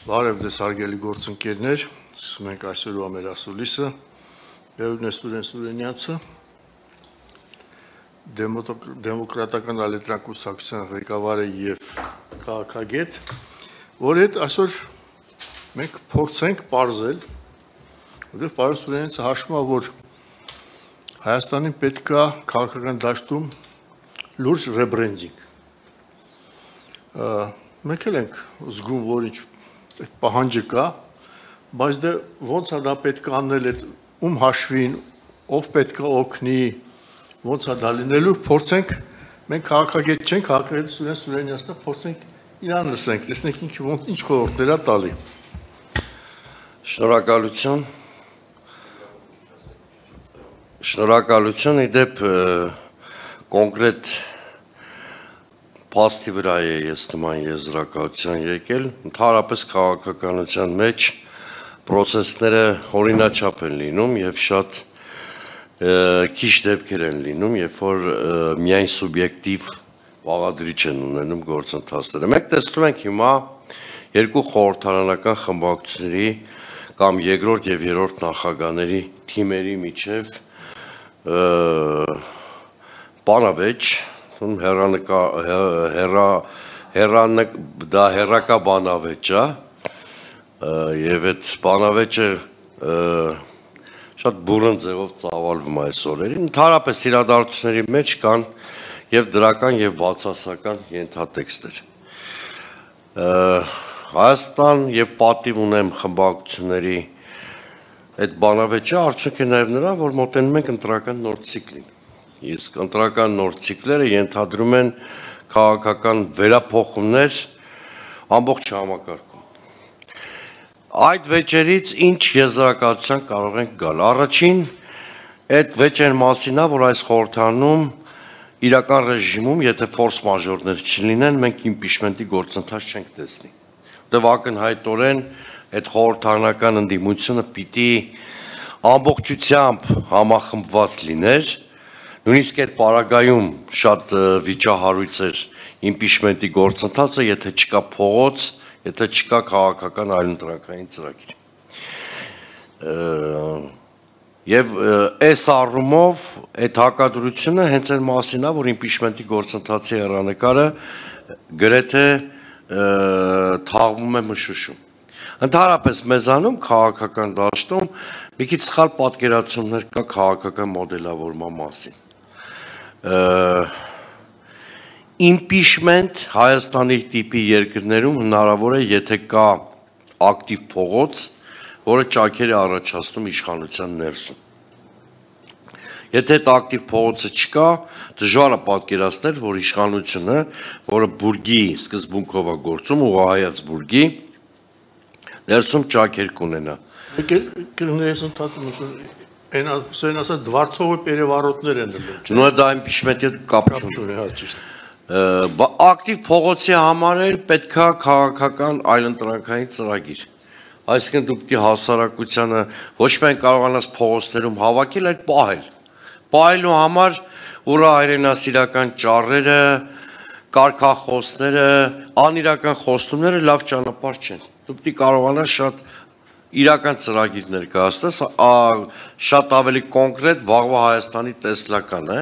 Բարև ձեզ հարգելի գործընկերներ, սկսում ենք այսօրվա մեր ասուլիսը, Գևորգ Նեստորյան Սուրենյանցը, Դեմոկրատական ալետրան կուսակցության ղեկավարը եւ քաղաքագետ, որ հետ այսօր մենք փորձենք պարզել, որովհետեւ պարոն Սուրենյանցը հաշվում է, որ Հայաստանին պետք է քաղաքական դաշտում լուրջ ռեբրենդինգ։ Մենք էլ ենք զգում, որ ինչ այդ պահանջը կա, բայց դե ոնց է դա պետք է անել, այդ ում հաշվին, ով պետք է օգնի, ոնց է դա լինելու, փորձենք, մենք քաղաքագետ չենք, քաղաքագետ Սուրեն Սուրենյանցն է, փորձենք իրան լսենք, տեսնենք ինքը ինչ խորհուրդներ է տալի։ Շնորհակալություն, իդեպ կոնկրետ փաստի վրա է ես նման եզրակացության եկել, ընդհանրապես քաղաքականության մեջ process-ները օրինաչափ են լինում եւ շատ քիչ դեպքեր են լինում, երբ որ միայն սուբյեկտիվ բաղադրիչ են ունենում գործընթացները։ Մենք տեսնում ենք հիմա երկու խորհրդարանական խմբակցությունների կամ երկրորդ եւ երրորդ նախագահների թիմերի միջև բանավեճ, դա հերակա բանավեճ է, եւ այդ բանավեճը շատ բուրըն ձևով ծավալվում է այս օրերին, ընդհանրապես իրադարձությունների մեջ կան եւ դրական եւ բացասական ենթատեքստեր։ Հայաստան եւ պատիվ ունեմ խմբակցությունների այդ բանավեճը արդյոք է նաեւ նրան, որ մոտենում ենք ընտրական նոր ցիկլին։ Իսկ ընտրական նոր ցիկլերը ենթադրում են քաղաքական վերափոխումներ ամբողջ համակարգում։ Այդ վեճերից ինչ եզրակացության կարող ենք գալ։ Առաջին այդ վեճերի մասին է, որ այս խորհրդանում իրական ռեժիմում, եթե ֆորս մաժորներ չլինեն, մենք իմպիչմենտի գործընթաց չենք տեսնի։ Որտեւ ակնհայտորեն այդ խորհրդարանական ընդդիմությունը պիտի ամբողջությամբ համախմբված լիներ, նույնիսկ այդ պարագայում շատ վիճահարույց էր իմպիչմենտի գործընթացը, եթե չկա փողոց, եթե չկա քաղաքական այլընտրանքային ծրագիր։ Եվ այս առումով այդ հակադրությունը հենց այն մասին է, որ իմպիչմենտի գործընթացի հեռանկարը գրեթե թաղվում է մշուշում։ Ընդհանրապես մեզանում քաղաքական դաշտում մի քիչ սխալ պատկերացումներ կա քաղաքական մոդելավորման մասին։ Impeachment Հայաստանի տիպի երկրներում հնարավոր է, եթե կա ակտիվ փողոց, որը ճաքեր է առաջացնում իշխանության ներսում։ Եթե այդ ակտիվ փողոցը չկա, դժվար է պատկերացնել, որ իշխանությունը, որը բուրգի սկզբունքով է գործում, ուղղահայաց բուրգի, ներսում ճաքեր կունենա։ Այն ասած դվարցովը պերևարոտներ են դնում։ Նույն դա impeachment-ի կապ չունի, հա ճիշտ։ Ակտիվ փողոցի համար էլ պետքա քաղաքական այլընտրանքային ծրագիր։ Այսինքն դու պիտի հասարակությանը ոչ միայն կարողանաս փողոցներում հավաքել, այլ պահել։ Պահելու համար ուրա հայրենասիրական ճառերը, կարգախոսները, անիրական խոստումները լավ ճանապարհ չեն։ Դու պիտի կարողանաս շատ իրական ծրագիր ներկայացնես, շատ ավելի կոնկրետ վաղվա Հայաստանի տեսլական է,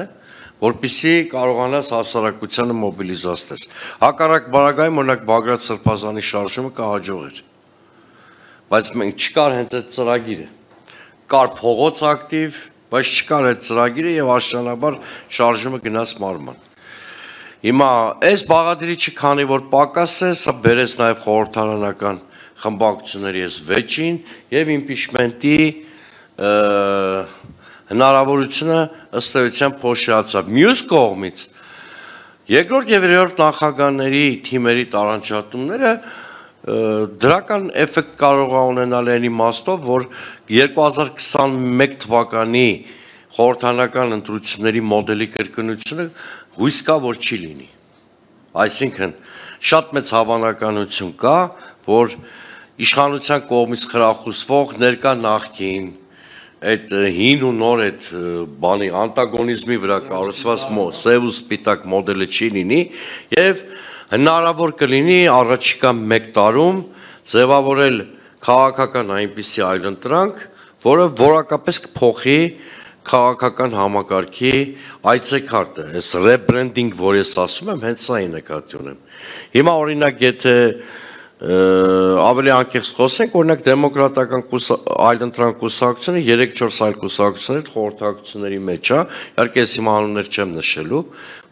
որպեսզի կարողանաս հասարակությանը մոբիլիզացնես։ Հակառակ բaragայում օրինակ Բագրատ Սրբազանի շարժումը կհաջողեր։ Բայց մենք չկար հենց այդ ծրագիրը։ Կար փողոց ակտիվ, բայց չկար այդ ծրագիրը եւ աստիճանաբար շարժումը գնաց մարման։ Հիմա այս բաղադրիչը քանի որ պակաս է, սա բերեց նաեւ խորհրդարանական խմբակցությունների այս վեճին եւ իմպիչմենտի հնարավորությունը ըստ էության փոշիացավ։ Մյուս կողմից երկրորդ եւ երրորդ նախագահների թիմերի տարանջատումները դրական էֆեկտ կարող է ունենալ այն իմաստով, որ 2021 թվականի խորհրդարանական ընտրությունների մոդելի կրկնությունը հույս կա, որ չի լինի։ Այսինքն շատ մեծ հավանականություն կա, որ իշխանության կողմից խրախուսվող ներկա նախկին այդ հին ու նոր այդ բանի անտագոնիզմի վրա կառուցված սև ու սպիտակ մոդելը չի լինի եւ հնարավոր կլինի առաջիկա 1 տարում ձևավորել քաղաքական այնպիսի այլընտրանք, որը որակապես կփոխի քաղաքական համակարգի այցեքարտը, այս ռեբրենդինգ, որ ես ասում եմ, հենց սա է նկատի ունեմ։ Հիմա օրինակ, եթե ավելի անկեղծ խոսենք, օրինակ դեմոկրատական այլընտրանք կուսակցությունը 3-4 այլ կուսակցությունների խորհրդակցությունների մեջ է, իհարկե ես հիմա անուններ չեմ նշելու,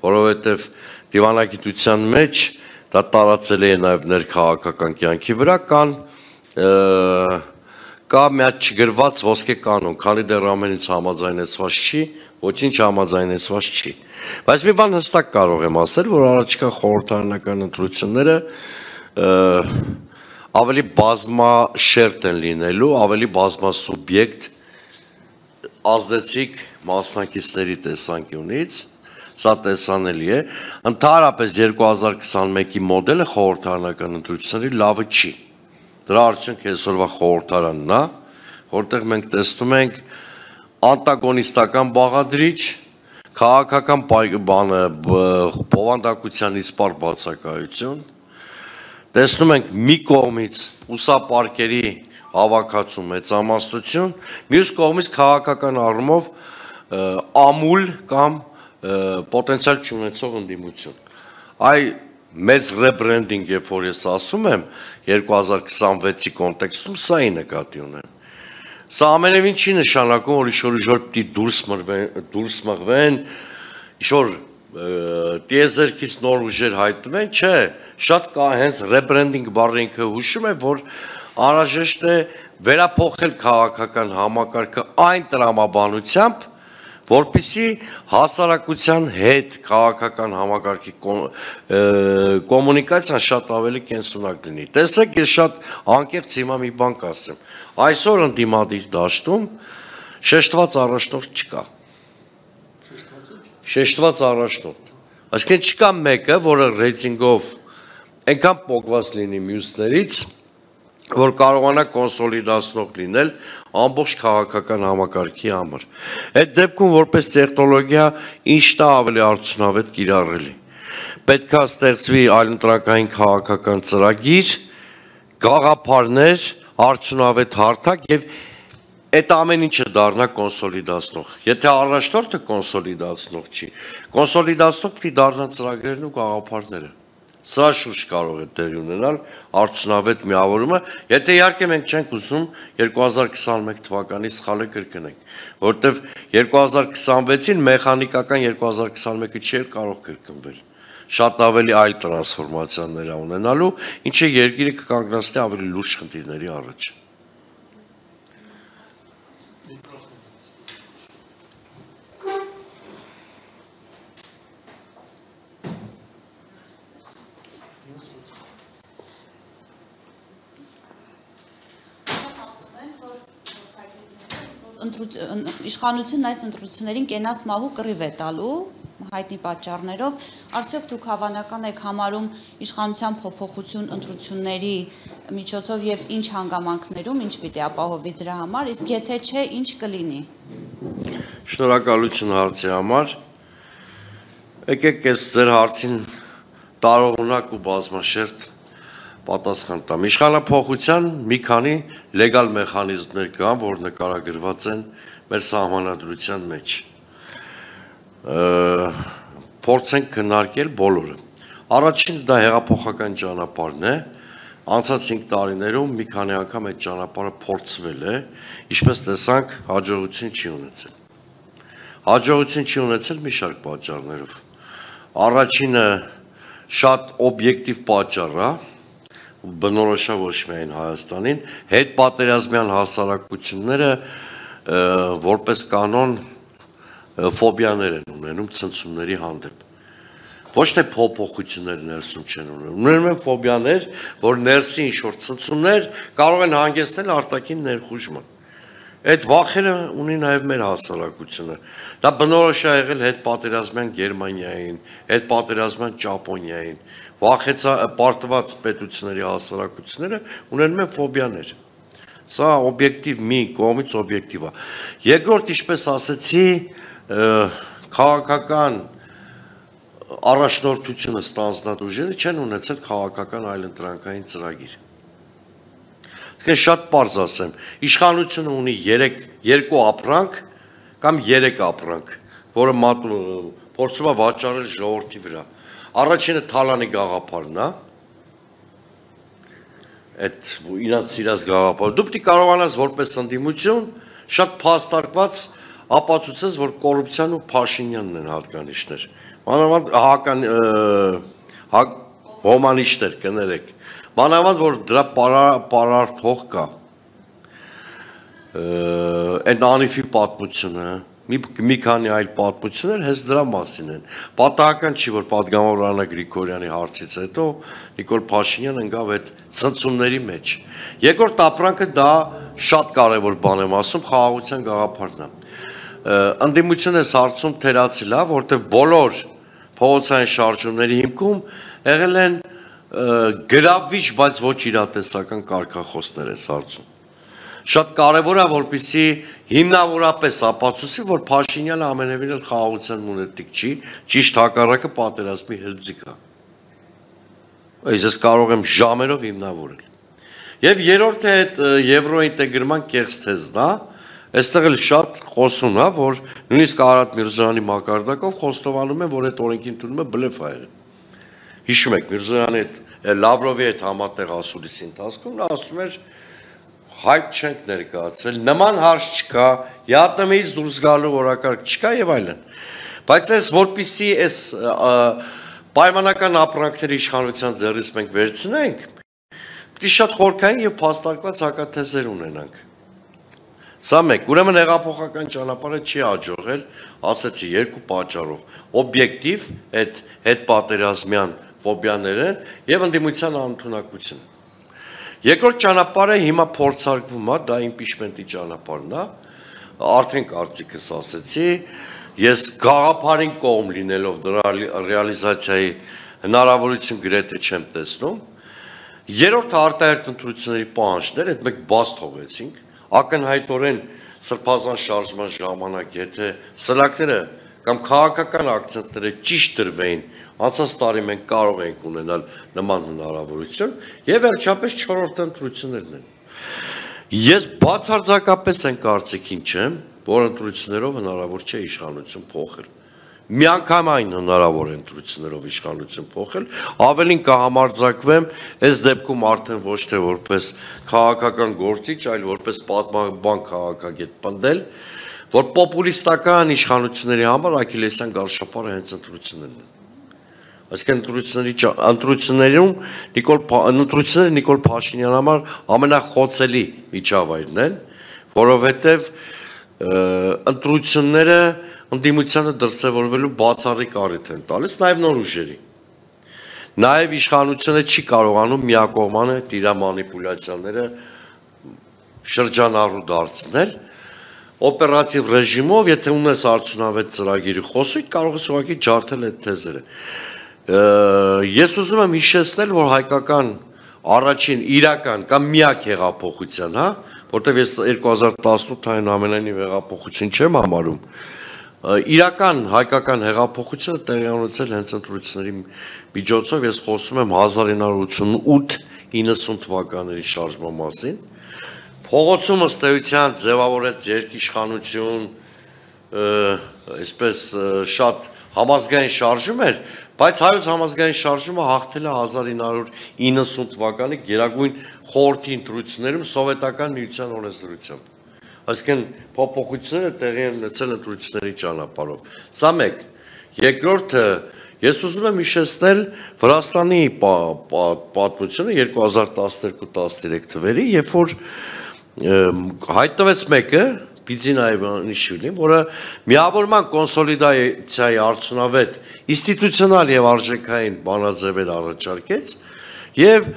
որովհետև դիվանագիտության մեջ դա տարածել է նաև ներքաղաքական կյանքի վրա կա մի հատ չգրված ոսկե կանոն, քանի դեռ ամենից համաձայնեցված չի, ոչինչ համաձայնեցված չի։ Բայց մի բան հստակ կարող եմ ասել, որ առաջիկա խորհրդարանական ընտրությունները ավելի բազմաշերտ են լինելու, ավելի բազմասուբյեկտ ազդեցիկ մասնակիցների տեսանկյունից, սա տեսանելի է, ընդհանրապես 2021-ի մոդելը խորհրդարանական ընտրությունների լավը չի։ Դրա արդյունքը այսօրվա խորհրդարանն է, որտեղ մենք տեսնում ենք անտագոնիստական բաղադրիչ, քաղաքական բովանդակության իսպառ բացակայություն, տեսնում ենք մի կողմից ուսապարկերի հավաքածու մեծամասնություն, մյուս կողմից քաղաքական առումով ամուլ կամ պոտենցիալ չունեցող ընդդիմություն։ Այ մեծ ռեբրենդինգ, երբ որ ես ասում եմ 2026-ի կոնտեքստում, սա է նկատի ունեմ։ Սա ամենևին չի նշանակում, որ ինչ-որ պիտի դուրս մղվեն, ինչ-որ տիեզերքից նոր ուժեր հայտնվեն, չէ, շատ կա հենց ռեբրենդինգ բառը ինքը հուշում է, որ անհրաժեշտ է վերափոխել քաղաքական համակարգը այն տրամաբանությամբ, որպեսզի հասարակության հետ քաղաքական համակարգի կոմունիկացիան շատ ավելի կենսունակ լինի։ Տեսեք, ես շատ անկեղծ հիմա մի բան կասեմ։ Այսօր ընդդիմադիր դաշտում շեշտված առաջնորդ չկա։ Շեշտված առաջնորդ։ Այսինքն չկա մեկը, որը ռեյտինգով այնքան պոկված լինի մյուսներից, որ կարողանա կոնսոլիդացնող լինել ամբողջ քաղաքական համակարգի համար։ Այդ դեպքում որպես տեխնոլոգիա ինչն է ավելի արդյունավետ կիրառելի։ Պետք է ստեղծվի այլընտրանքային քաղաքական ծրագիր, գաղափարներ, արդյունավետ հարթակ եւ այդ ամեն ինչը դառնա կոնսոլիդացնող։ Եթե առաջնորդը կոնսոլիդացնող չի, կոնսոլիդացնող պիտի դառնա ծրագրերն ու գաղափարները։ Սա շուրջ կարող է տեղի ունենալ արդյունավետ միավորումը, եթե իհարկե մենք չենք ուզում 2021 թվականի սխալը կրկնենք, որովհետև 2026-ին մեխանիկական 2021-ը չէր կարող կրկնվել, շատ ավելի այլ տրանսֆորմացիաներ ունենալու, ինչը երկիրը կկանգնեցնի ավելի լուրջ խնդիրների առաջ։ Իշխանությունն այս ընտրություններին կենաց մահու կռիվ է տալու հայտնի պատճառներով, արդյոք դուք հավանական եք համարում իշխանության փոփոխություն ընտրությունների միջոցով եւ ինչ հանգամանքներում, ինչ պիտի ապահովի դրա համար, իսկ եթե չէ, ինչ կլինի։ Շնորհակալություն հարցի համար։ Եկեք ես ձեր հարցին տարողունակ ու բազմաշերտ պատասխան տամ։ Իշխանափոխության մի քանի լեգալ մեխանիզմներ կան, որ նկարագրված են մեր սահմանադրության մեջ։ Փորձենք քննարկել բոլորը։ Առաջինը դա հեղափոխական ճանապարհն է։ Անցած 5 տարիներում մի քանի անգամ այդ ճանապարհը փորձվել է, ինչպես տեսանք, հաջողություն չի ունեցել։ Հաջողություն չի ունեցել մի շարք պատճառներով։ Առաջինը շատ օբյեկտիվ պատճառ է, բնորոշա ոչ միայն Հայաստանին, հետ պատերազմյան հասարակությունները որպես կանոն ֆոբիաներ են ունենում ցնցումների հանդեպ։ Ոչ թե փոփոխություններ ներսում չեն ունենում են ֆոբիաներ, որ ներսի ինչ-որ ցնցումներ կարող են հանգեցնել արտաքին ներխուժման։ Այդ վախերը ունի նաև մեր հասարակությունը։ Դա բնորոշ է եղել հետ պատերազմյան Գերմանիային, հետ պատերազմյան Ճապոնիային։ Պարտված պետությունների հասարակությունները ունենում են ֆոբիաներ։ Սա օբյեկտիվ մի կողմից օբյեկտիվ է։ Երկրորդ, ինչպես ասեցի, քաղաքական առաջնորդությունը ստանձնած ուժերը չեն ունեցել քաղաքական այլընտրանքային ծրագիր։ Ես շատ պարզ ասեմ, իշխանությունը ունի 2 ապրանք կամ 3 ապրանք, որը փորձում է վաճառել ժողովրդի վրա։ Առաջինը Թալանի գաղափարն է, այդ իրանց սիրած գաղափարը։ Դու պետք է կարողանաս որպես ընդդիմություն շատ փաստարկված ապացուցես, որ կոռուպցիան ու Փաշինյանն են հատկանիշներ։ Մանավանդ հոմանիշներ կներեք։ Մանավանդ որ դրա պարարթող կա։ Այն անիվի պատմությունը, մի քանի այլ պատմություններ հենց դրա մասին են։ Պատահական չի, որ պատգամավոր Աննա Գրիգորյանի հարցից հետո Նիկոլ Փաշինյանը ընկավ այդ ցնցումների մեջ։ Երկրորդ ապրանքը դա շատ կարևոր բան եմ ասում, խաղաղության գաղափարն է։ Ընդդիմությունը հարցում թերացել է, որտեղ բոլոր փողոցային շարժումների հիմքում եղել են գրավիչ, բայց ոչ իրատեսական կարգախոսներ է հարցում։ Շատ կարևոր է, որպեսզի հիմնավորապես ապացուցի, որ Փաշինյանը ամենևին էլ խաղաղության մունետիկ չի, ճիշտ հակառակը պատերազմի հրձիկ է։ Ես կարող եմ ժամերով հիմնավորել։ Եվ երրորդը այդ եվրոինտեգրման կեղծ թեզն է, այստեղ էլ շատ խոսուն է, որ նույնիսկ Արարատ Միրզոյանի մակարդակով խոստովանում են, որ այդ օրենքի ընդունումը բլեֆ է եղել։ Հիշում եք Միրզոյանի այդ Լավրովի այդ համատեղ ասուլիսի ընթացքում նա ասում էր հայտ չենք ներկայացրել, նման հարց չկա, ԵԱՏՄ-ից դուրս գալու օրակարգ չկա եւ այլն։ Բայց այս որպեսի այս պայմանական ապրանքների իշխանության ձեռից մենք վերցնենք, պետք է շատ խորքային եւ փաստարկված հակաթեզեր ունենանք։ Սա մեկ, ուրեմն հեղափոխական ճանապարհը չի հաջողել, ասեցի 2 պատճառով, օբյեկտիվ այդ հետպատերազմյան ֆոբիաներն եւ ընդդիմության անընդունակությունը։ Երկրորդ ճանապարհը հիմա փորձարկվում է, դա իմպիչմենտի ճանապարհն է, արդեն կարծիքս ասեցի, ես գաղափարին կողմ լինելով դրա ռեալիզացիայի հնարավորություն գրեթե չեմ տեսնում։ Երրորդը արտահերթ ընտրությունների պահանջներ, այդ մենք բաց թողեցինք, ակնհայտորեն սրբազան շարժման ժամանակ, եթե սլակները կամ քաղաքական ակցենտները ճիշտ դրվեին, անցած տարի մենք կարող ենք ունենալ նման հնարավորություն եւ վերջապես 4-րդ ընտրություններն են։ Ես բացարձակապես այն կարծիքին չեմ, որ ընտրություններով հնարավոր չէ իշխանություն փոխել։ Միանգամայն հնարավոր է ընտրություններով իշխանություն փոխել, ավելին կհամարձակվեմ, այս դեպքում արդեն ոչ թե որպես քաղաքական գործիչ, այլ որպես պատմաբան քաղաքագետ պնդել, որ պոպուլիստական իշխանությունների համար աքիլեսյան գարշապարը հենց ընտրություններն են։ Այսինքն ընտրությունները Նիկոլ Փաշինյանի համար ամենախոցելի միջավայրն են, որովհետև ընտրությունները ընդդիմությանը դրսևորվելու բացառիկ առիթ են տալիս, նաև նոր ուժերի։ Նաև իշխանությունը չի կարողանում միակողմանը իր մանիպուլյացիաները շրջանառու դարձնել, օպերատիվ ռեժիմով, եթե ունես արդյունավետ ծրագիրի խոսույթ, կարող ես ուղղակի ջարդել այդ թեզերը։ Ես ուզում եմ հիշեցնել, որ հայկական առաջին իրական կամ միակ հեղափոխության, որտեղ ես 2018-ին ամենայնիվ հեղափոխություն չեմ համարում, իրական հայկական հեղափոխությունը տեղի ունեցել հենց ընտրությունների միջոցով, ես խոսում եմ 1988-90 թվականների շարժման մասին, փողոցում ըստ էության ձևավորեց երկիշխանություն, այսպես շատ համազգային շարժում էր, բայց հայոց համազգային շարժումը հաղթել է 1990 թվականի գերագույն խորհրդի ընտրություններում սովետական միության օրենսդրությամբ։ Այսինքն փոփոխությունները տեղի են ունեցել ընտրությունների ճանապարհով։ Սա մեկ։ Երկրորդը, ես ուզում եմ հիշեցնել Վրաստանի պատմությունը 2012-13 թվերի, երբ որ հայտնվեց մեկը Բիձինա Իվանիշվիլին, որը միավորման կոնսոլիդացիայի արդյունավետ ինստիտուցիոնալ եւ արժեքային բանաձևեր առաջարկեց եւ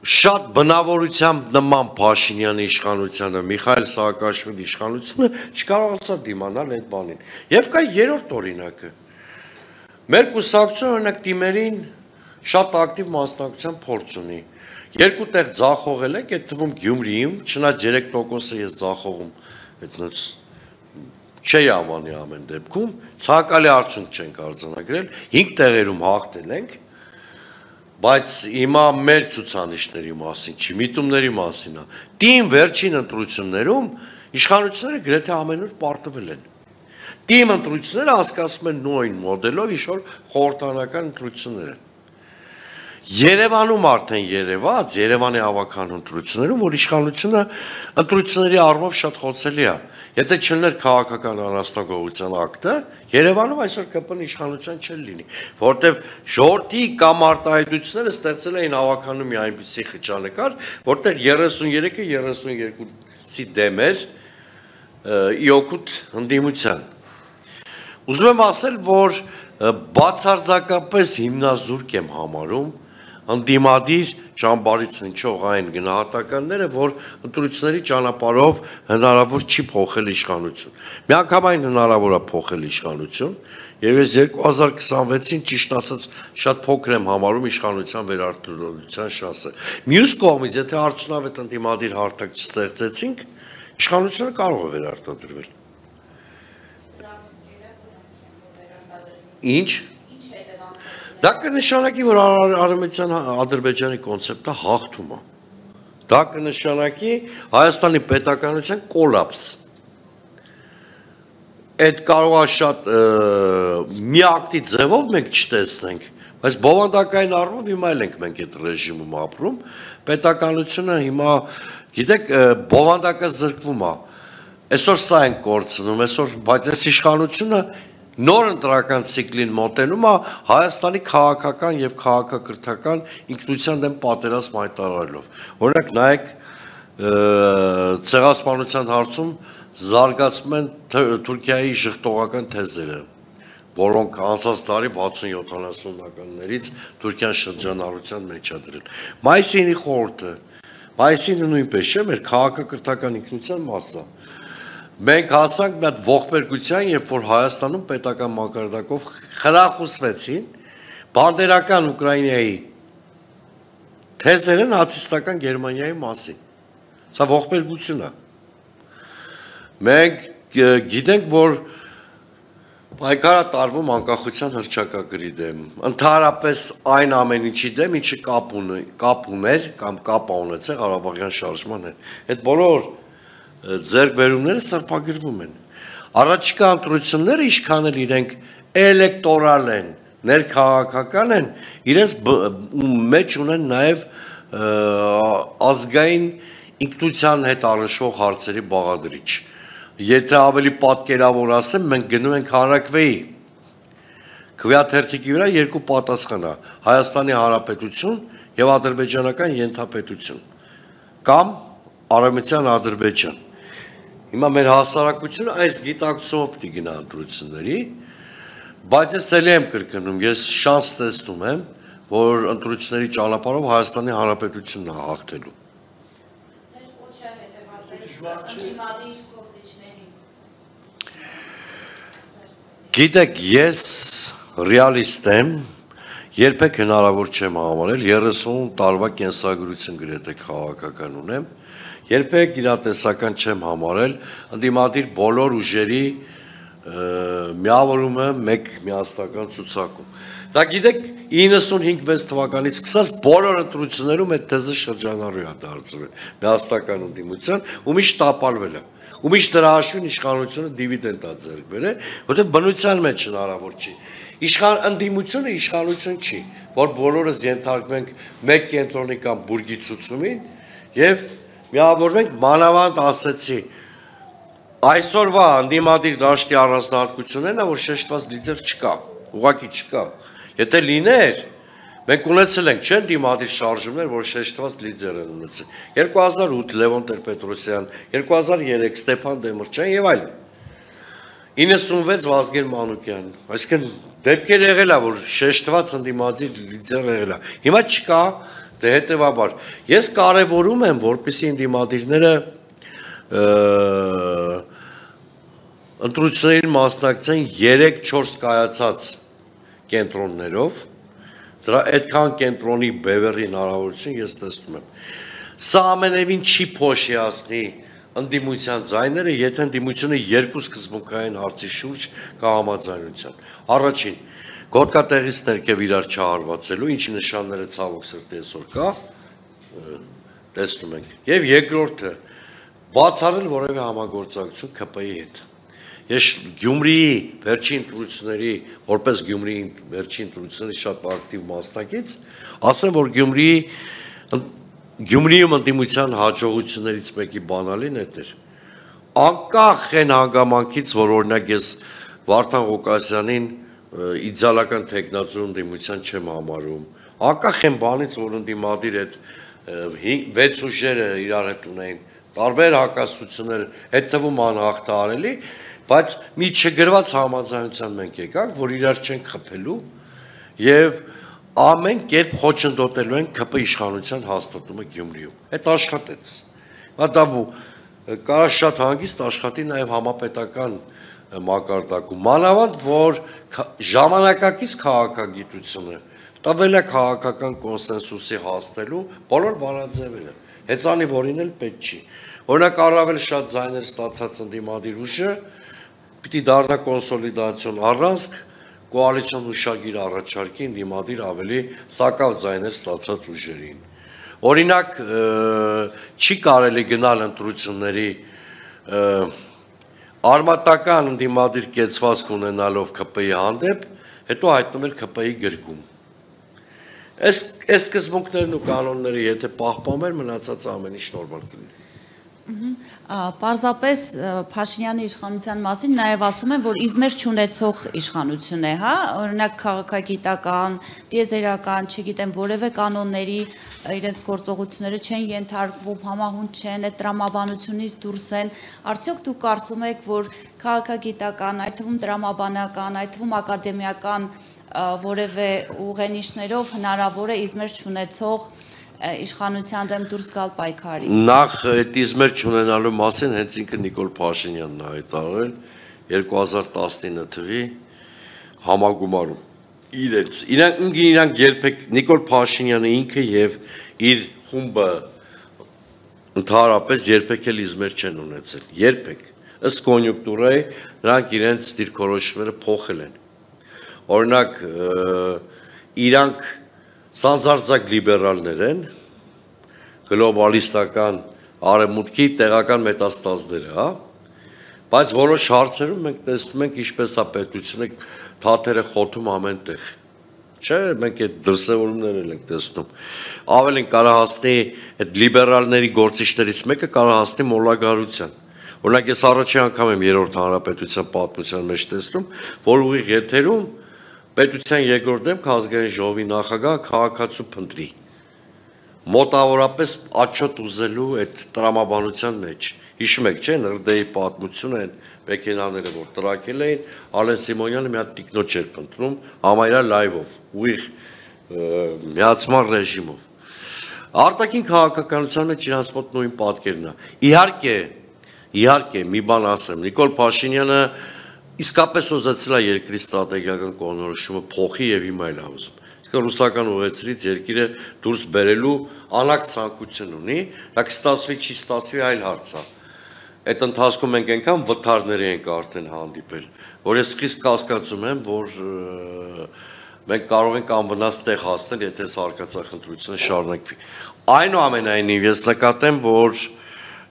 շատ բնավորությամբ նման Փաշինյանի իշխանությանը, Միխայել Սաակաշվիլի իշխանությունը չկարողացավ դիմանալ այդ բանին։ Եվ կա երրորդ օրինակը։ Մեր կուսակցությունը օրինակ թիմերին շատ ակտիվ մասնակցության փորձ ունի։ Երկու տեղ ձախողել եք, այդ թվում Գյումրիում, չնայած 3%-ը ես ձախողում, այդնոց չի անվանի ամեն դեպքում, ցանկալի արդյունք չենք արձանագրել, 5 տեղերում հաղթել ենք, բայց հիմա մեր ցուցանիշների մասին, չի միտումների մասին է։ Տիմ վերջին ընտրություններում իշխանությունները գրեթե ամենուր պարտվել են։ Տիմ ընտրությունները հասկացում են նույն մոդելով, ինչ որ խորհրդարանական ընտրություններ են։ Երևանում արդեն երևաց, Երևանի հավաքական ընտրություններում, որ իշխանությունը ընտրությունների առումով շատ խոցելի է։ Եթե չլներ քաղաքական անասնագողության ակտը, Երևանում այսօր ԿՊ-ն իշխանության չէր լինի, որտեղ ժողովրդի կամ արտահայտությունները ստեղծել էին հավաքանում մի այնպիսի խճանկար, որտեղ 33-ը 32-ի դեմ էր ի օգուտ ընդդիմության։ Ուզում եմ ասել, որ բացարձակապես հիմնազուրկ եմ համարում ընդդիմադիր ճամբարից հնչող այն գնահատականները, որ ընտրությունների ճանապարհով հնարավոր չի փոխել իշխանություն։ Միանգամայն հնարավոր է փոխել իշխանություն, եւ ես 2026-ին ճիշտ ասած շատ փոքր եմ համարում իշխանության վերարտադրության շանսը։ Մյուս կողմից, եթե արդյունավետ ընդդիմադիր հարթակ չստեղծեցինք, իշխանությունը կարող է վերարտադրվել։ Ինչ? Դա կնշանակի, որ Արևմտյան Ադրբեջանի կոնցեպտը հաղթում է։ Դա կնշանակի Հայաստանի պետականության կոլապս։ Այդ կարող է շատ միակտի ձևով մենք չտեսնենք, բայց բովանդակային առումով հիմա էլ ենք մենք այդ ռեժիմում ապրում։ Պետականությունը հիմա, գիտեք, բովանդակը զրկվում է։ Այսօր սա ենք կորցնում, այսօր, բայց այս իշխանությունը նոր ընտրական ցիկլին մոտենում է Հայաստանի քաղաքական եւ քաղաքակրթական ինքնության դեմ պատերազմ հայտարարելով։ Օրինակ նայեք ցեղասպանության հարցում զարգացում են Թուրքիայի ժխտողական թեզերը, որոնք անցած տարի 60-70-ականներից Թուրքիան շրջանառության մեջ է դրել։ Մայիսինի խորհուրդը, Մայիսինը նույնպես չէ, մեր քաղաքակրթական ինքնության մասը։ Մենք հասանք մի հատ ողբերգության, երբ որ Հայաստանում պետական մակարդակով խրախուսվեցին բանդերական Ուկրաինայի թեզերը նացիստական Գերմանիայի մասին։ Սա ողբերգություն է։ Մենք գիտենք, որ պայքարը տարվում անկախության հռչակագրի դեմ, ընդհանրապես այն ամեն ինչի դեմ, ինչը կապ ուներ կամ կապ ունեցել Ղարաբաղյան շարժման հետ։ Այդ բոլոր ձեռքբերումները սրբագրվում են։ Առաջիկա ընտրությունները ինչքան էլ իրենք էլեկտորալ են, ներքաղաքական են, իրենց մեջ ունեն նաև ազգային ինքնության հետ առնչվող հարցերի բաղադրիչ։ Եթե ավելի պատկերավոր ասեմ, մենք գնում ենք հանրաքվեի քվեաթերթիկի վրա երկու պատասխան է՝ Հայաստանի Հանրապետություն եւ ադրբեջանական ենթապետություն կամ Արևմտյան Ադրբեջան։ Հիմա մեր հասարակությունը այս գիտակցությամբ պիտի գնա ընտրությունների, բայց ես ելի եմ կրկնում, ես շանս տեսնում եմ, որ ընտրությունների ճանապարհով Հայաստանի Հանրապետությունն է հաղթելու։ Ձեր կոչը հետևած ընդդիմադիր գործիչներին։ Գիտեք, ես ռեալիստ եմ, երբեք հնարավոր չեմ համարել 30 տարվա կենսագրություն գրեթե քաղաքական ունեմ, երբեք իրատեսական չեմ համարել ընդդիմադիր բոլոր ուժերի միավորումը մեկ միասնական ցուցակում։ Դա գիտեք 95-6 թվականից սկսած բոլոր ընտրություններում այդ թեզը շրջանառու է դարձվել միասնական ընդդիմության ու միշտ տապալվել է։ Ու միշտ դրա հաշվին իշխանությունը դիվիդենդ է ձեռք բերել, որտեղ բնության մեջ հնարավոր չի։ Ընդդիմությունը իշխանություն չի, որ բոլորս ենթարկվենք մեկ կենտրոնի կամ բուրգի ցուցումին եւ միավորվենք մանավանդ ասեցի այսօրվա ընդդիմադիր դաշտի առանձնահատկություններն է, որ շեշտված լիդեր չկա, ուղղակի չկա։ Եթե լիներ, մենք ունեցել ենք չէ ընդդիմադիր շարժումներ, որ շեշտված լիդեր են ունեցել։ 2008 Լևոն Տեր-Պետրոսյան, 2003 Ստեփան Դեմիրճյան եւ այլն։ 96 Վազգեն Մանուկյան, այսինքն դեպքեր եղել է, որ շեշտված ընդդիմադիր լիդեր եղել է։ Հիմա չկա, դե հետևաբար ես կարևորում եմ, որպեսզի ընդդիմադիրները ընտրություններին մասնակցեն 3-4 կայացած կենտրոններով, դրա այդքան կենտրոնի բևեռի հնարավորություն ես տեսնում եմ։ Սա ամենևին չի փոշիացնի ընդդիմության ձայները, եթե ընդդիմությունը երկու սկզբունքային հարցի շուրջ կա համաձայնության։ Առաջին, գոտկատեղից ներքև իրար չհարվածելու, ինչի նշանները ցավոք սրտի այսօր կա, տեսնում ենք։ Եվ երկրորդը բացառել որևէ համագործակցություն ԿՊ-ի հետ։ Ես Գյումրիի վերջին ընտրությունների, որպես Գյումրիի վերջին ընտրությունների շատ ակտիվ մասնակից, ասեմ, որ Գյումրիում ընդդիմության հաջողություններից մեկի բանալին էդ էր։ Անկախ են հանգամանքից, որ օրինակ ես Վարդան Ղուկասյանին իդեալական տեխնացու ընդդիմության չեմ համարում, անկախ են բանից, որ ընդդիմադիր այդ 6 ուժերը իրար հետ ունեն, տարբեր հակասություններ, այդ թվում անհաղթահարելի, բայց մի չգրված համաձայնության մենք եկանք, որ իրար չենք խփելու եւ ամեն կերպ խոչընդոտելու են ԿՊ իշխանության հաստատումը Գյումրիում։ Այդ աշխատեց։ Դա կարա շատ հանգիստ աշխատի նաեւ համապետական մակարդակում, մանավանդ որ ժամանակակից քաղաքագիտությունը տվել է քաղաքական կոնսենսուսի հասնելու բոլոր բանաձևերը։ Հեծանի որին էլ պետք չի։ Օրինակ առավել շատ ձայներ ստացած ընդդիմադիր ուժը պիտի դառնա կոնսոլիդացիոն առանցք կոալիցիոն հուշագիր առաջարկի ընդդիմադիր ավելի սակավ ձայներ ստացած ուժերին։ Օրինակ չի կարելի գնալ ընտրությունների արմատական ընդդիմադիր կեցվածք ունենալով ԿՊ-ի հանդեպ, հետո հայտնվել ԿՊ-ի գրկում։ Այս սկզբունքներն ու կանոնները եթե պահպանվեն, մնացած ամեն ինչ նորմալ կլինի։ Պարզապես Փաշինյանի իշխանության մասին նաև ասում են, որ իզմեր չունեցող իշխանություն է, հա, օրինակ քաղաքագիտական, տիեզերական, չգիտեմ, որևէ կանոնների իրենց գործողությունները չեն ենթարկվում, համահունչ չեն, այդ տրամաբանությունից դուրս են, արդյոք դուք կարծում եք, որ քաղաքագիտական, այդ թվում տրամաբանական, այդ թվում ակադեմիական որևէ ուղենիշներով հնարավոր է իզմեր չունեցող իշխանության դեմ դուրս գալ պայքարի։ Նախ այդ իզմեր չունենալու մասին հենց ինքը Նիկոլ Փաշինյանն է հայտարարել 2019 թվականի համագումարում։ Իրանք երբեք Նիկոլ Փաշինյանը ինքը եւ իր խումբը ընդհանրապես երբեք էլ իզմեր չեն ունեցել։ Երբեք։ Ըստ կոնյունկտուրայի նրանք իրենց դիրքորոշումները փոխել են։ Օրինակ իրանք սանձարձակ լիբերալներ են, գլոբալիստական արևմուտքի տեղական մետաստազներ, հա, բայց որոշ հարցերում մենք տեսնում ենք ինչպես է պետությունը թաթերը խոթում ամեն տեղ։ Չէ, մենք այդ դրսևորումներն ենք տեսնում։ Ավելին կարող հասնի այդ լիբերալների գործիչներից մեկը կարող հասնի մոլագարության։ Օրինակ ես առաջին անգամ եմ երրորդ հանրապետության պատմության մեջ տեսնում, որ ուղիղ եթերում պետության երկրորդ դեմք ազգային ժողովի նախագահ քաղաքացու փնտրի։ Մոտավորապես աչոտ ուզելու այդ տրամաբանության մեջ։ Հիշում եք, չէ՞, Նրդեի պատմությունը են մեքենաները, որ տրակել էին, Ալեն Սիմոնյանը մի հատ տիկնոջ էր փնտրում, համարյա լայվով, ուղիղ միացման ռեժիմով։ Արտաքին քաղաքականության մեջ իրանց մոտ նույն պատկերն է։ Իհարկե, մի բան ասեմ, Նիկոլ Փաշինյանը իսկապես ուզեցել է երկրի ստրատեգիական կողմնորոշումը փոխի եւ հիմա էլ ուզում։ Իսկ ռուսական ուղեցրից երկիրը դուրս բերելու անակ ցանկություն ունի, դա կստացվի, չի ստացվի այլ հարց է։ Այդ ընթացքում մենք այնքան վթարների ենք արդեն հանդիպել, որ ես խիստ կասկածում եմ, որ մենք կարող ենք անվնաս տեղ հասնել, եթե սարկածախնդրությունը շարունակվի։ Այնուամենայնիվ ես նկատեմ, որ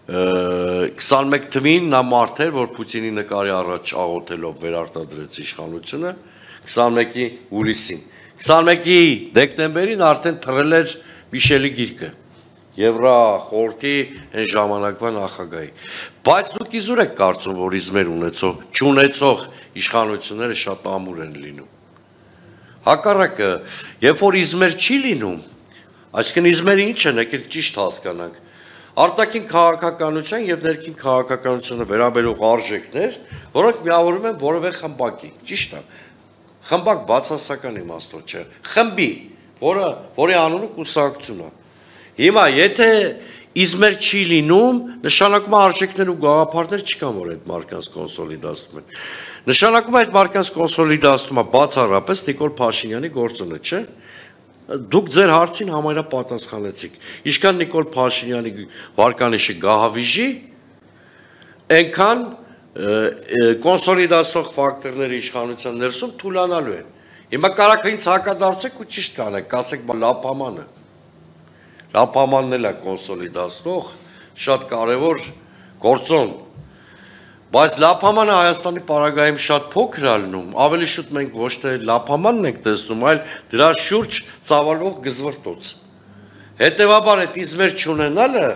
21 թվին նա մարդ էր, որ Պուտինի նկարի առաջ աղոթելով վերարտադրեց իշխանությունը, 21-ի հուլիսին։ 21-ի դեկտեմբերին արդեն թռել էր Միշելի գիրկը, Եվրախորհրդի այն ժամանակվա նախագահի։ Բայց դուք իզուր եք կարծում, որ իզմեր չունեցող իշխանությունները շատ ամուր են լինում։ Հակառակը, երբ որ իզմեր չի լինում, այսինքն իզմերը ինչ են, եկեք ճիշտ հասկանանք։ Արտաքին քաղաքականության եւ ներքին քաղաքականությունը վերաբերող արժեքներ, որոնք միավորում են որևէ խմբակի, ճիշտ է։ Խմբակ բացասական իմաստով չէ, խմբի, որի անունը կուսակցություն է։ Հիմա եթե իզմեր չի լինում, նշանակում է արժեքներ ու գաղափարներ չկան, որ այդ մարկանց կոնսոլիդացնում են։ Նշանակում է այդ մարկանց կոնսոլիդացումը բացառապես Նիկոլ Փաշինյանի գործոնը, չէ՞։ Դուք ձեր հարցին համարյա պատասխանեցիք։ Ինչքան Նիկոլ Փաշինյանի վարկանիշը գահավիժի, այնքան կոնսոլիդացնող ֆակտորները իշխանության ներսում թուլանալու են։ Հիմա կարաք ինձ հակադարձեք ու ճիշտ կանեք, ասեք, բա լապամանը։ Լապամանն էլ է կոնսոլիդացնող, շատ կարևոր գործոն։ Բայց լապամանը Հայաստանի պարագայում շատ փոքր է լինում, ավելի շուտ մենք ոչ թե լապամանն ենք տեսնում, այլ դրա շուրջ ծավալվող գզվրտոց։ Հետևաբար այդ իզմեր չունենալը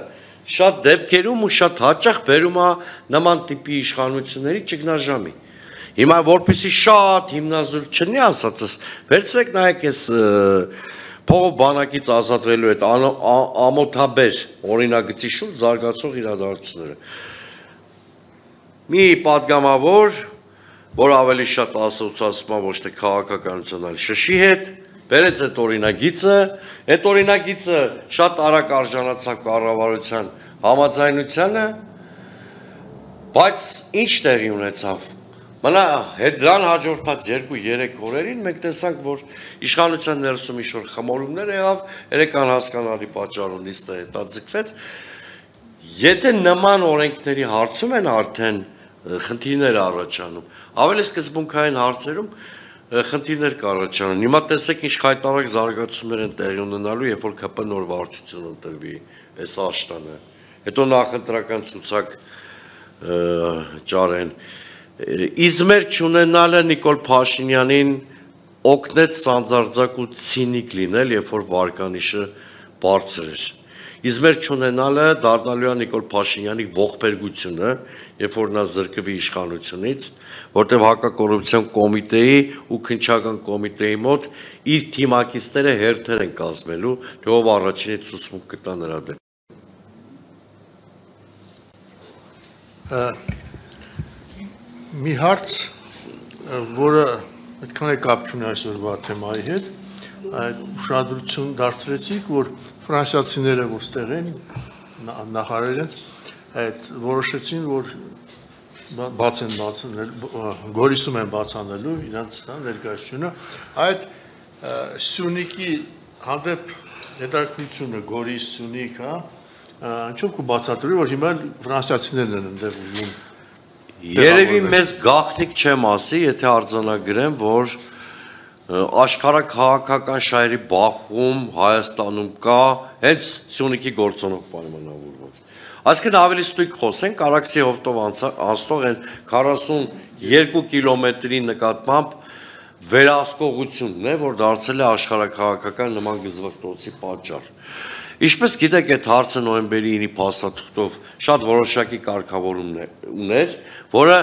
շատ դեպքերում ու շատ հաճախ բերում է նման տիպի իշխանությունների ճգնաժամի։ Հիմա որպեսզի շատ հիմնազոր չնի ասածս, վերցրեք նայեք այս փողով բանակից ազատվելու այդ ամոթաբեր օրինագծի շուրջ զարգացող իրադարձությունները։ Մի պատգամավոր, որ ավելի շատ ասոցիացում է ոչ թե քաղաքականության, այլ շշի հետ, բերեց այդ օրինագիծը շատ արագ արժանացավ կառավարության համաձայնությանը, բայց ինչ տեղի ունեցավ։ Մնա դրան հաջորդած 2-3 օրերին մենք տեսանք, որ իշխանության ներսում ինչ-որ խմորումներ եղավ, երեք անհասկանալի պատճառով նիստը հետաձգվեց։ Եթե նման օրենքների հարցում են արդեն խնդիրներ առաջանում, ավելի սկզբունքային հարցերում խնդիրներ կառաջանան։ Հիմա տեսեք ինչ խայտարակ զարգացումներ են տեղի ունենալու, երբ որ ԿՊ նոր վարչություն ընտրվի, այս աշտանը։ Հետո նախընտրական ցուցակ ճարեն։ Իզմեր չունենալը Նիկոլ Փաշինյանին օգնեց սանձարձակ ու ցինիկ լինել, երբ որ վարկանիշը բարձր էր։ Իզմեր չունենալը դառնալու է Նիկոլ Փաշինյանի ողբերգությունը, երբ որ նա զրկվի իշխանությունից, որտեղ հակակոռուպցիոն կոմիտեի ու քննչական կոմիտեի մոտ իր թիմակիցները հերթեր են կազմելու, թե ով առաջինի ցուցմունք կտա նրա դեմ։ Մի հարց, որը այդքան է կապ չունի այսօրվա թեմայի հետ, ուշադրություն դարձրեցիք, որ ֆրանսիացիները, որ ստեղ են, նախարարել են, որոշեցին, որ Գորիսում են բացանելու իրանց ներկայությունը, այդ Սյունիքի հանդեպ հետաքրքրությունը Գորիս, Սյունիք, ինչով կբացատրի, որ հիմա ֆրանսիացիներն են ընդեղ ուզում։ Երևի մեզ գաղտնիք չեմ ասի, եթե արձանագրեմ, որ աշխարհաքաղաքական շահերի բախում Հայաստանում կա հենց Սյունիքի գործոնով պայմանավորված։ Այսինքն ավելի ստույգ խոսենք, Արաքսի հովտով անցնող են 42 կիլոմետրի նկատմամբ վերահսկողությունն է, որ դարձել է աշխարհաքաղաքական նման գզվրտոցի պատճառ։ Ինչպես գիտեք, այդ հարցը նոյեմբերի 9-ի փաստաթղթով շատ որոշակի կարգավորում ուներ, որը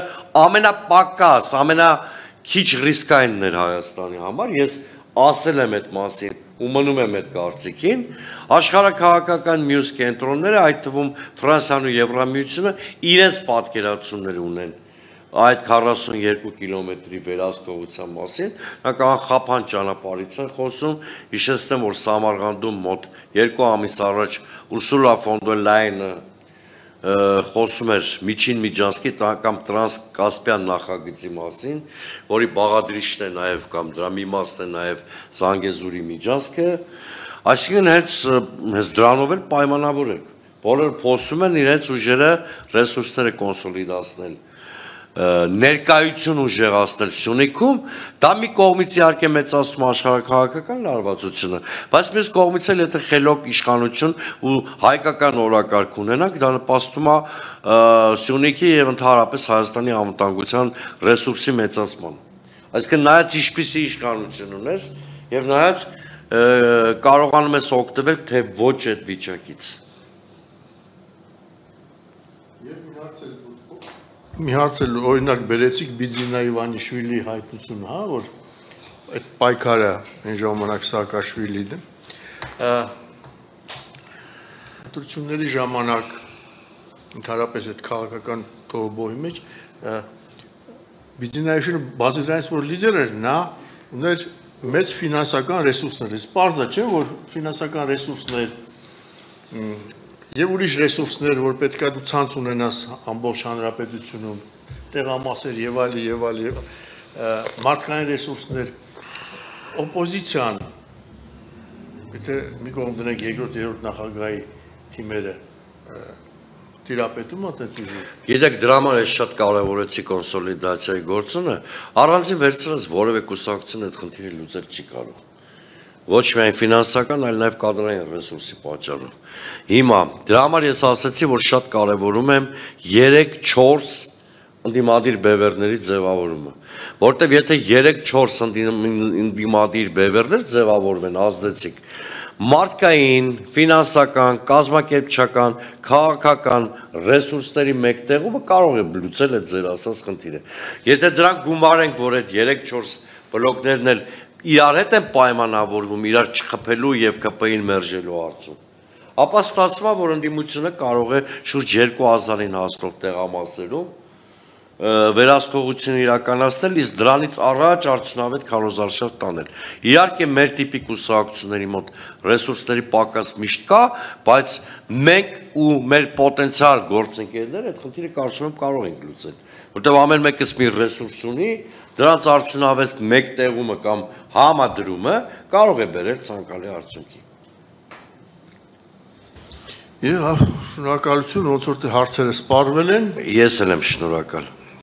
ամենապակաս, ամենաքիչ ռիսկայինն էր Հայաստանի համար, ես ասել եմ այդ մասին ու մնում եմ այդ կարծիքին, աշխարհաքաղաքական մյուս կենտրոնները, այդ թվում Ֆրանսիան ու Եվրամիությունը իրենց պատկերացումներ ունեն այդ 42 կիլոմետրի վերահսկողության մասին, նա խափան ճանապարհից են խոսում, հիշեցնեմ, որ Սամարղանդում մոտ 2 ամիս առաջ Ուրսուլա ֆոն դեր Լայենը խոսում էր միջին միջանցքի կամ տրանսկասպիան նախագծի մասին, որի բաղադրիչն է նաև կամ դրա մի մասն է նաև Զանգեզուրի միջանցքը, այսինքն հենց դրանով էլ պայմանավոր է։ Բոլորը փորձում են իրենց ուժերը, ռեսուրսները կոնսոլիդացնել, ներկայություն ուժեղացնել Սյունիքում, դա մի կողմից իհարկե մեծացնում աշխարհաքաղաքական լարվածությունը, բայց մյուս կողմից էլ եթե խելոք իշխանություն ու հայկական օրակարգ ունենանք, դա նպաստում է Սյունիքի եւ ընդհանրապես Հայաստանի անվտանգության ռեսուրսի մեծացման։ Այսինքն նայած ինչպիսի իշխանություն ունես եւ նայած կարողանում ես օգտվել թե ոչ այդ վիճակից։ Մի հարց էլ օրինակ բերեցիք Բիձինա Իվանիշվիլի հայտնությունը, հա, որ այդ պայքարը այն ժամանակ Սաակաշվիլին ընտրությունների ժամանակ ընդհանրապես այդ քաղաքական թողոբոհի մեջ Բիձինա Իվանիշվիլը բացի դրանից որ լիդեր էր, նա ուներ մեծ ֆինանսական ռեսուրսներ, սպարզ է, չէ, որ ֆինանսական ռեսուրսներ եւ ուրիշ ռեսուրսներ, որ պետքա դու ցանց ունենաս ամբողջ հանրապետությունում, տեղամասեր եւ այլ մարդկային ռեսուրսներ, օպոզիցիան, եթե մի կողմ դնենք երկրորդ, երրորդ նախագահի թիմերը, տիրապետում այդպես ուժի։ Գիտեք, դրա համար է շատ կարևորեցի կոնսոլիդացիայի գործոնը, առանձին վերցրած որևէ կուսակցություն այդ խնդիրը լուծել չի կարող։ Ոչ միայն ֆինանսական, այլ նաև կադրային ռեսուրսի պատճառով։ Հիմա դրա համար ես ասացի, որ շատ կարևորում եմ 3-4 ընդդիմադիր բևեռների ձևավորումը, որտեվ եթե 3-4 ընդդիմադիր բևեռներ ձևավորվեն, ազդեցիկ, մարդկային, ֆինանսական, կազմակերպչական, քաղաքական ռեսուրսների մեկտեղումը կարող է լուծել այդ ձեր ասած խնդիրը։ Եթե դրանք գումարենք, որ այդ 3-4 բլոկներն էլ իրար հետ են պայմանավորվում, իրար չխփելու եւ ԿՊ-ին մերժելու հարցում, ապա ստացվում է, որ ընդդիմությունը կարող է շուրջ 2000-ին հասնող տեղամասերում վերահսկողություն իրականացնել, իսկ դրանից առաջ արդյունավետ քարոզարշավ տանել։ Իհարկե մեր տիպի կուսակցությունների մոտ ռեսուրսների պակաս միշտ կա, բայց մենք ու մեր պոտենցիալ գործընկերները այդ խնդիրը կարծում եմ կարող ենք լուծել, որտեղ ամեն մեկս մի ռեսուրս ունի, դրանց արդյունավետ մեկտեղումը կամ համադրումը կարող է բերել ցանկալի արդյունքի։ Եվ շնորհակալություն, ոնց որ հարցերը սպառվել են։ Ես էլ եմ շնորհակալ։